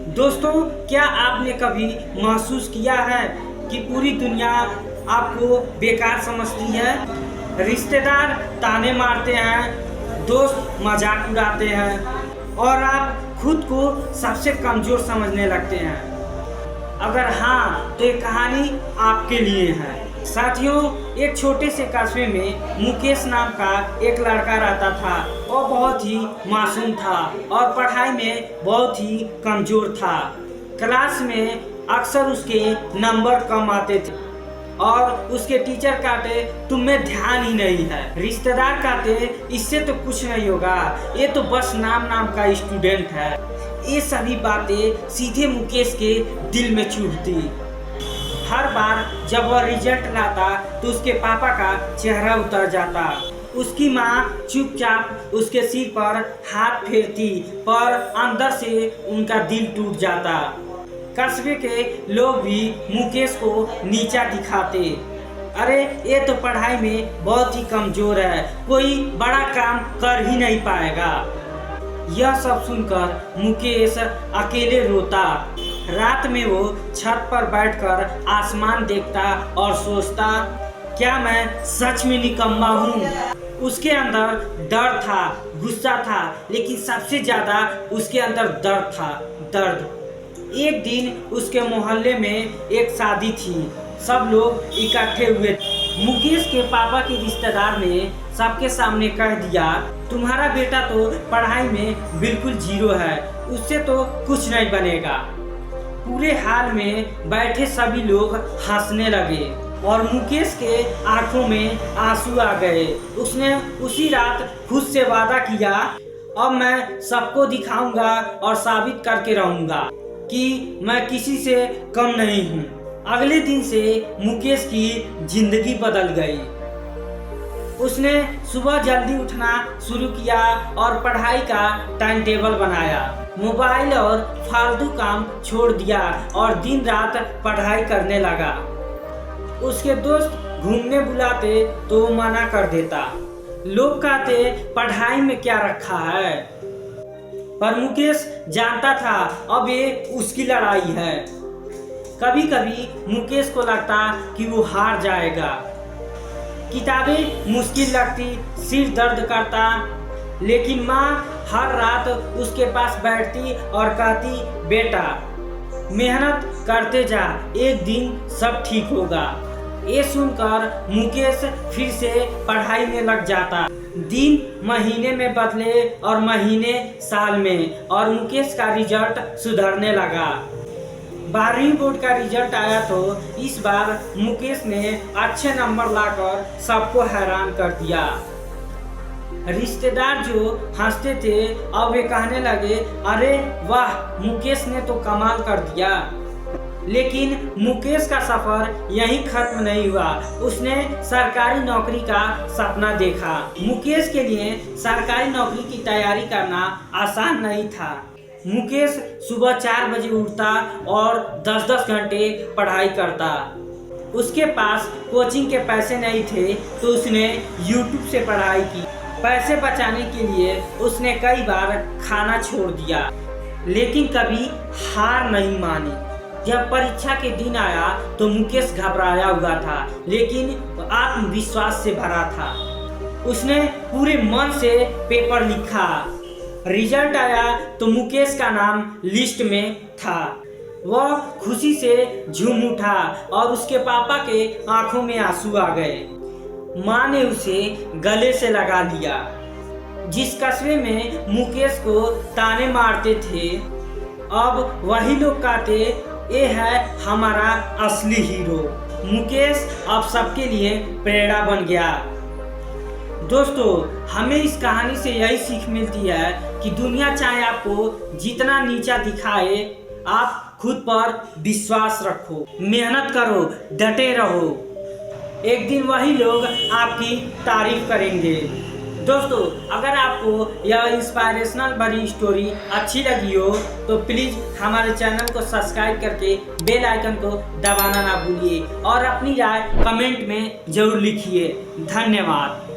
दोस्तों, क्या आपने कभी महसूस किया है कि पूरी दुनिया आपको बेकार समझती है? रिश्तेदार ताने मारते हैं, दोस्त मजाक उड़ाते हैं और आप खुद को सबसे कमज़ोर समझने लगते हैं। अगर हाँ, तो ये कहानी आपके लिए है। साथियों, एक छोटे से कस्बे में मुकेश नाम का एक लड़का रहता था। वो बहुत ही मासूम था और पढ़ाई में बहुत ही कमज़ोर था। क्लास में अक्सर उसके नंबर कम आते थे और उसके टीचर कहते तुम में ध्यान ही नहीं है। रिश्तेदार कहते इससे तो कुछ नहीं होगा, ये तो बस नाम का स्टूडेंट है। ये सभी बातें सीधे मुकेश के दिल में चुभती। हर बार जब वह रिजल्ट लाता तो उसके पापा का चेहरा उतर जाता। उसकी माँ चुपचाप उसके सिर पर हाथ फेरती, पर अंदर से उनका दिल टूट जाता। कस्बे के लोग भी मुकेश को नीचा दिखाते। अरे ये तो पढ़ाई में बहुत ही कमज़ोर है, कोई बड़ा काम कर ही नहीं पाएगा। यह सब सुनकर मुकेश अकेले रोता। रात में वो छत पर बैठकर आसमान देखता और सोचता, क्या मैं सच में निकम्मा हूँ? उसके अंदर डर था, गुस्सा था, लेकिन सबसे ज़्यादा उसके अंदर दर्द था, दर्द। एक दिन उसके मोहल्ले में एक शादी थी। सब लोग इकट्ठे हुए थे। मुकेश के पापा के रिश्तेदार ने सबके सामने कह दिया, तुम्हारा बेटा तो पढ़ाई में बिल्कुल जीरो है, उससे तो कुछ नहीं बनेगा। पूरे हाल में बैठे सभी लोग हंसने लगे और मुकेश के आंखों में आंसू आ गए। उसने उसी रात खुद से वादा किया, अब मैं सबको दिखाऊंगा और साबित करके रहूंगा कि मैं किसी से कम नहीं हूँ। अगले दिन से मुकेश की जिंदगी बदल गई। उसने सुबह जल्दी उठना शुरू किया और पढ़ाई का टाइम टेबल बनाया। मोबाइल और फालतू काम छोड़ दिया और दिन रात पढ़ाई करने लगा। उसके दोस्त घूमने बुलाते तो वो मना कर देता। लोग कहते पढ़ाई में क्या रखा है, पर मुकेश जानता था अब ये उसकी लड़ाई है। कभी कभी मुकेश को लगता कि वो हार जाएगा। किताबें मुश्किल लगती, सिर दर्द करता, लेकिन माँ हर रात उसके पास बैठती और कहती, बेटा मेहनत करते जा, एक दिन सब ठीक होगा। ये सुनकर मुकेश फिर से पढ़ाई में लग जाता। दिन महीने में बदले और महीने साल में, और मुकेश का रिजल्ट सुधरने लगा। 12वीं बोर्ड का रिजल्ट आया तो इस बार मुकेश ने अच्छे नंबर लाकर सबको हैरान कर दिया। रिश्तेदार जो हंसते थे अब वे कहने लगे, अरे वाह, मुकेश ने तो कमाल कर दिया। लेकिन मुकेश का सफर यहीं खत्म नहीं हुआ। उसने सरकारी नौकरी का सपना देखा। मुकेश के लिए सरकारी नौकरी की तैयारी करना आसान नहीं था। मुकेश सुबह 4 बजे उठता और 10-10 घंटे पढ़ाई करता। उसके पास कोचिंग के पैसे नहीं थे तो उसने YouTube से पढ़ाई की। पैसे बचाने के लिए उसने कई बार खाना छोड़ दिया, लेकिन कभी हार नहीं मानी। जब परीक्षा के दिन आया तो मुकेश घबराया हुआ था, लेकिन आत्मविश्वास से भरा था। उसने पूरे मन से पेपर लिखा। रिजल्ट आया तो मुकेश का नाम लिस्ट में था। वह खुशी से झूम उठा और उसके पापा के आंखों में आंसू आ गए। माँ ने उसे गले से लगा लिया। जिस कस्बे में मुकेश को ताने मारते थे, अब वही लोग कहते ये है हमारा असली हीरो। मुकेश अब सबके लिए प्रेरणा बन गया। दोस्तों, हमें इस कहानी से यही सीख मिलती है कि दुनिया चाहे आपको जितना नीचा दिखाए, आप खुद पर विश्वास रखो, मेहनत करो, डटे रहो। एक दिन वही लोग आपकी तारीफ करेंगे। दोस्तों, अगर आपको यह इंस्पायरेशनल भरी स्टोरी अच्छी लगी हो तो प्लीज़ हमारे चैनल को सब्सक्राइब करके बेल आइकन को दबाना ना भूलिए और अपनी राय कमेंट में ज़रूर लिखिए। धन्यवाद।